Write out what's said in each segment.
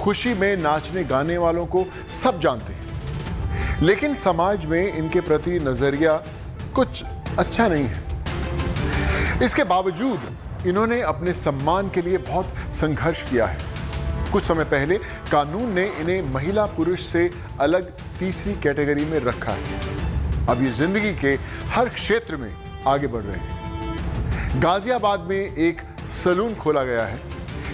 खुशी में नाचने गाने वालों को सब जानते हैं, लेकिन समाज में इनके प्रति नजरिया कुछ अच्छा नहीं है। इसके बावजूद इन्होंने अपने सम्मान के लिए बहुत संघर्ष किया है। कुछ समय पहले कानून ने इन्हें महिला पुरुष से अलग तीसरी कैटेगरी में रखा है। अब ये जिंदगी के हर क्षेत्र में आगे बढ़ रहे हैं। गाजियाबाद में एक सैलून खोला गया है।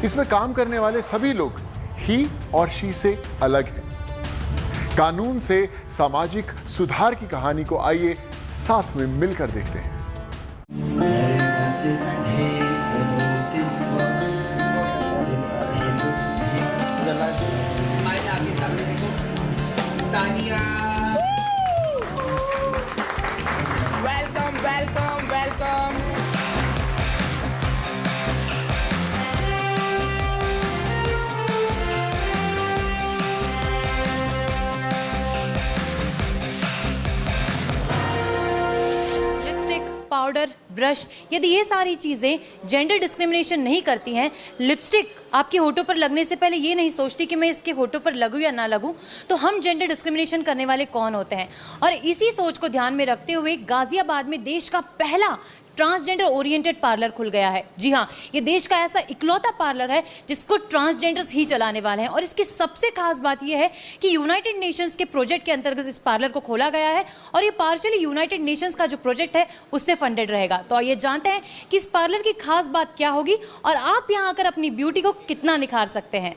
इसमें काम करने वाले सभी लोग ही और शी से अलग हैं। कानून से सामाजिक सुधार की कहानी को आइए साथ में मिलकर देखते हैं। स्माइल आगे सामने देखो, तालियां। Welcome welcome welcome. Lipstick, powder, brush, यदि ये सारी चीज़ें जेंडर डिस्क्रिमिनेशन नहीं करती हैं, लिपस्टिक आपके होठों पर लगने से पहले ये नहीं सोचती कि मैं इसके होठों पर लगूं या ना लगूं, तो हम जेंडर डिस्क्रिमिनेशन करने वाले कौन होते हैं? और इसी सोच को ध्यान में रखते हुए गाजियाबाद में देश का पहला ट्रांसजेंडर ओरिएंटेड पार्लर खुल गया है। जी हाँ, ये देश का ऐसा इकलौता पार्लर है जिसको ट्रांसजेंडर्स ही चलाने वाले हैं। और इसकी सबसे खास बात यह है कि यूनाइटेड नेशंस के प्रोजेक्ट के अंतर्गत इस पार्लर को खोला गया है और ये पार्शियली यूनाइटेड नेशंस का जो प्रोजेक्ट है उससे फंडेड रहेगा। तो आइए जानते हैं कि इस पार्लर की खास बात क्या होगी और आप यहाँ आकर अपनी ब्यूटी को कितना निखार सकते हैं।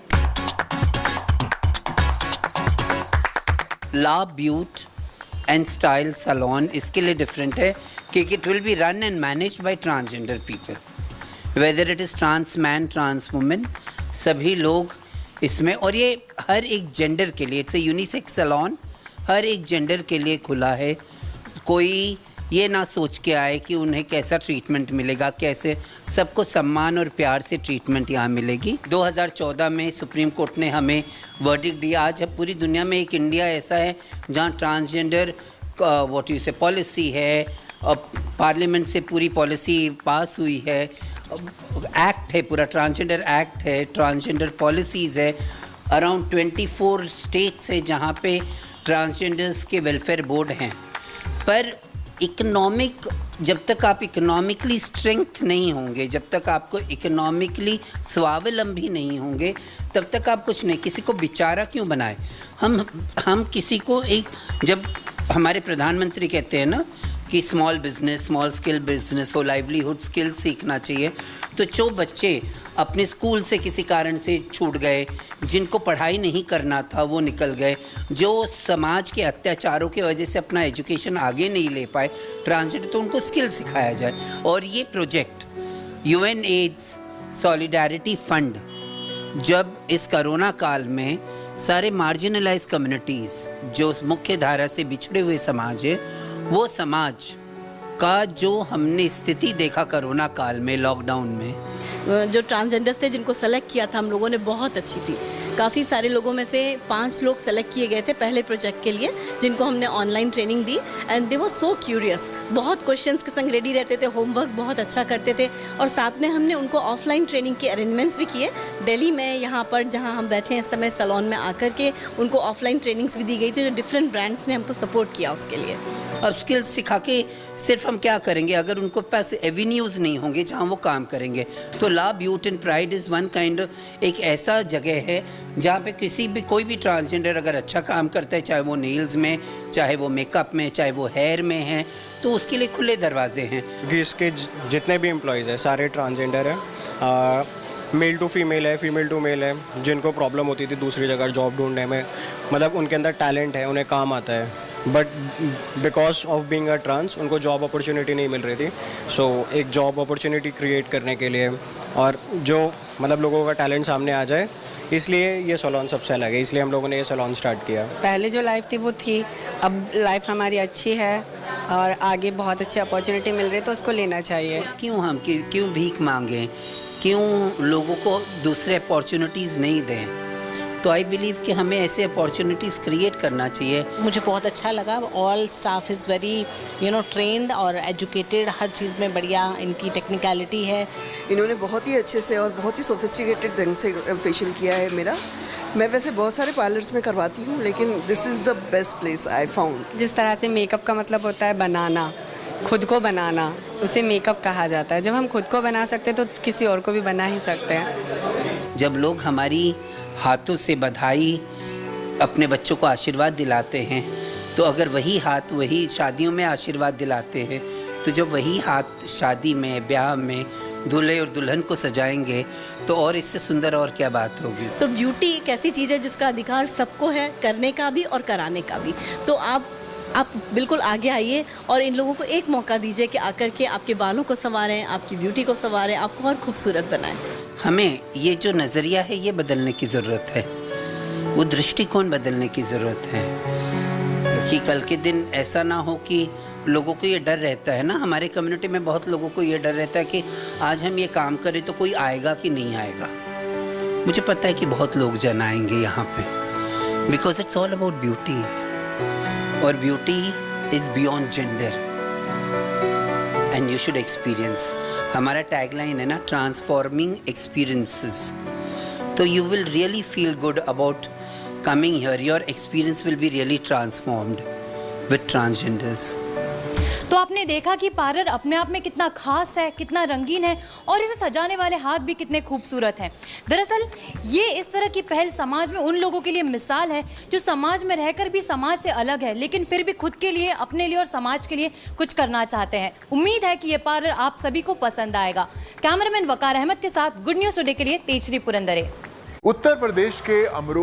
La Beaute and style salon इसके लिए डिफरेंट है क्योंकि it will be run and managed by transgender people, whether it is trans man trans women, सभी लोग इसमें। और ये हर एक जेंडर के लिए, इट्स ए यूनिसेक्स सैलून, हर एक जेंडर के लिए खुला है। कोई ये ना सोच के आए कि उन्हें कैसा ट्रीटमेंट मिलेगा, कैसे, सबको सम्मान और प्यार से ट्रीटमेंट यहाँ मिलेगी। 2014 में सुप्रीम कोर्ट ने हमें वर्डिक्ट दिया। आज अब पूरी दुनिया में एक इंडिया ऐसा है जहाँ ट्रांसजेंडर व्हाट यू से पॉलिसी है, पार्लियामेंट से पूरी पॉलिसी पास हुई है, एक्ट है, पूरा ट्रांसजेंडर एक्ट है, ट्रांसजेंडर पॉलिसीज़ है। अराउंड 24 स्टेट्स है जहाँ पे ट्रांसजेंडर्स के वेलफेयर बोर्ड हैं। पर इकोनॉमिक, जब तक आप इकोनॉमिकली स्ट्रेंथ नहीं होंगे, जब तक आपको इकोनॉमिकली स्वावलंबी नहीं होंगे, तब तक आप कुछ नहीं। किसी को बेचारा क्यों बनाए? हम किसी को एक, जब हमारे प्रधानमंत्री कहते हैं ना कि small business, small skill business हो, लाइवलीहुड स्किल सीखना चाहिए, तो जो बच्चे अपने स्कूल से किसी कारण से छूट गए, जिनको पढ़ाई नहीं करना था वो निकल गए, जो समाज के अत्याचारों की वजह से अपना एजुकेशन आगे नहीं ले पाए ट्रांसजेंडर, तो उनको स्किल सिखाया जाए। और ये project UN AIDS solidarity fund, जब इस कोरोना काल में सारे मार्जिनलाइज कम्युनिटीज़, जो मुख्य धारा से बिछड़े हुए समाज है, वो समाज का जो हमने स्थिति देखा कोरोना काल में, लॉकडाउन में, जो ट्रांसजेंडर्स थे जिनको सेलेक्ट किया था हम लोगों ने, बहुत अच्छी थी। काफ़ी सारे लोगों में से 5 लोग सेलेक्ट किए गए थे पहले प्रोजेक्ट के लिए, जिनको हमने online training the and they were so curious. बहुत क्वेश्चंस के संग रेडी रहते थे, होमवर्क बहुत अच्छा करते थे। और साथ में हमने उनको ऑफलाइन ट्रेनिंग के अरेंजमेंट्स भी किए। दिल्ली में यहाँ पर जहाँ हम बैठे हैं इस समय सैलून में आकर के उनको ऑफलाइन ट्रेनिंग्स भी दी गई थी, जो डिफरेंट ब्रांड्स ने हमको सपोर्ट किया उसके लिए। अब स्किल्स सिखा के सिर्फ हम क्या करेंगे अगर उनको पास एवेन्यूज़ नहीं होंगे जहाँ वो काम करेंगे? तो la beauty and pride is one kind, एक ऐसा जगह है जहाँ पे किसी भी, कोई भी ट्रांसजेंडर अगर अच्छा काम करता है, चाहे वो नेल्स में, चाहे वो मेकअप में, चाहे वो हेयर में है, तो उसके लिए खुले दरवाजे हैं। क्योंकि इसके जितने भी एम्प्लॉयज़ हैं सारे ट्रांसजेंडर हैं, मेल टू फीमेल है, फीमेल टू मेल है। जिनको प्रॉब्लम होती थी दूसरी जगह जॉब ढूंढने में, मतलब उनके अंदर टैलेंट है, उन्हें काम आता है, but because of being a trans उनको जॉब अपॉर्चुनिटी नहीं मिल रही थी। सो एक जॉब अपॉर्चुनिटी क्रिएट करने के लिए और जो मतलब लोगों का टैलेंट सामने आ जाए, इसलिए ये सैलून सबसे अलग है, इसलिए हम लोगों ने ये सैलून स्टार्ट किया। पहले जो लाइफ थी वो थी, अब लाइफ हमारी अच्छी है और आगे बहुत अच्छी अपॉर्चुनिटी मिल रही है, तो उसको लेना चाहिए। क्यों भीख मांगें, क्यों लोगों को दूसरे अपॉर्चुनिटीज़ नहीं दें? तो आई बिलीव कि हमें ऐसे अपॉर्चुनिटीज़ क्रिएट करना चाहिए। मुझे बहुत अच्छा लगा। All staff is very trend और एजुकेटेड, हर चीज़ में बढ़िया इनकी टेक्निकलिटी है। इन्होंने बहुत ही अच्छे से और बहुत ही सोफिस्टिकेटेड ढंग से फेशियल किया है मेरा। मैं वैसे बहुत सारे पार्लर्स में करवाती हूँ, लेकिन this is the best place I found. जिस तरह से मेकअप का मतलब होता है बनाना, खुद को बनाना, उसे मेकअप कहा जाता है। जब हम खुद को बना सकते हैं तो किसी और को भी बना ही सकते हैं। जब लोग हमारी हाथों से बधाई अपने बच्चों को आशीर्वाद दिलाते हैं, तो अगर वही हाथ वही शादियों में आशीर्वाद दिलाते हैं, तो जब वही हाथ शादी में, ब्याह में दूल्हे और दुल्हन को सजाएंगे, तो और इससे सुंदर और क्या बात होगी। तो ब्यूटी एक ऐसी चीज़ है जिसका अधिकार सबको है, करने का भी और कराने का भी। तो आप बिल्कुल आगे आइए और इन लोगों को एक मौका दीजिए कि आकर के आपके बालों को संवारें, आपकी ब्यूटी को संवारें, आपको और खूबसूरत बनाएं। हमें ये जो नज़रिया है ये बदलने की ज़रूरत है, वो दृष्टिकोण बदलने की ज़रूरत है कि कल के दिन ऐसा ना हो कि लोगों को ये डर रहता है ना, हमारे कम्युनिटी में बहुत लोगों को ये डर रहता है कि आज हम ये काम करें तो कोई आएगा कि नहीं आएगा। मुझे पता है कि बहुत लोग जन आएंगे यहाँ पे, because it's all about beauty, और beauty is beyond gender and you should experience. हमारा टैगलाइन है ना, ट्रांसफॉर्मिंग एक्सपीरियंसेस। तो you will really feel good about coming here, your experience will be really transformed with transgenders. तो आपने देखा कि parlour अपने आप में कितना खास है, कितना रंगीन है, और इसे सजाने वाले हाथ भी कितने खूबसूरत हैं। दरअसल ये इस तरह की पहल समाज में उन लोगों के लिए मिसाल है जो समाज में रहकर भी समाज से अलग है, लेकिन फिर भी खुद के लिए, अपने लिए और समाज के लिए कुछ करना चाहते हैं। उम्मीद है कि ये पार्लर आप सभी को पसंद आएगा। कैमरामैन वकार अहमद के साथ गुड न्यूज़ टुडे के लिए तेजश्री पुरंदरे। उत्तर प्रदेश के अमरोहा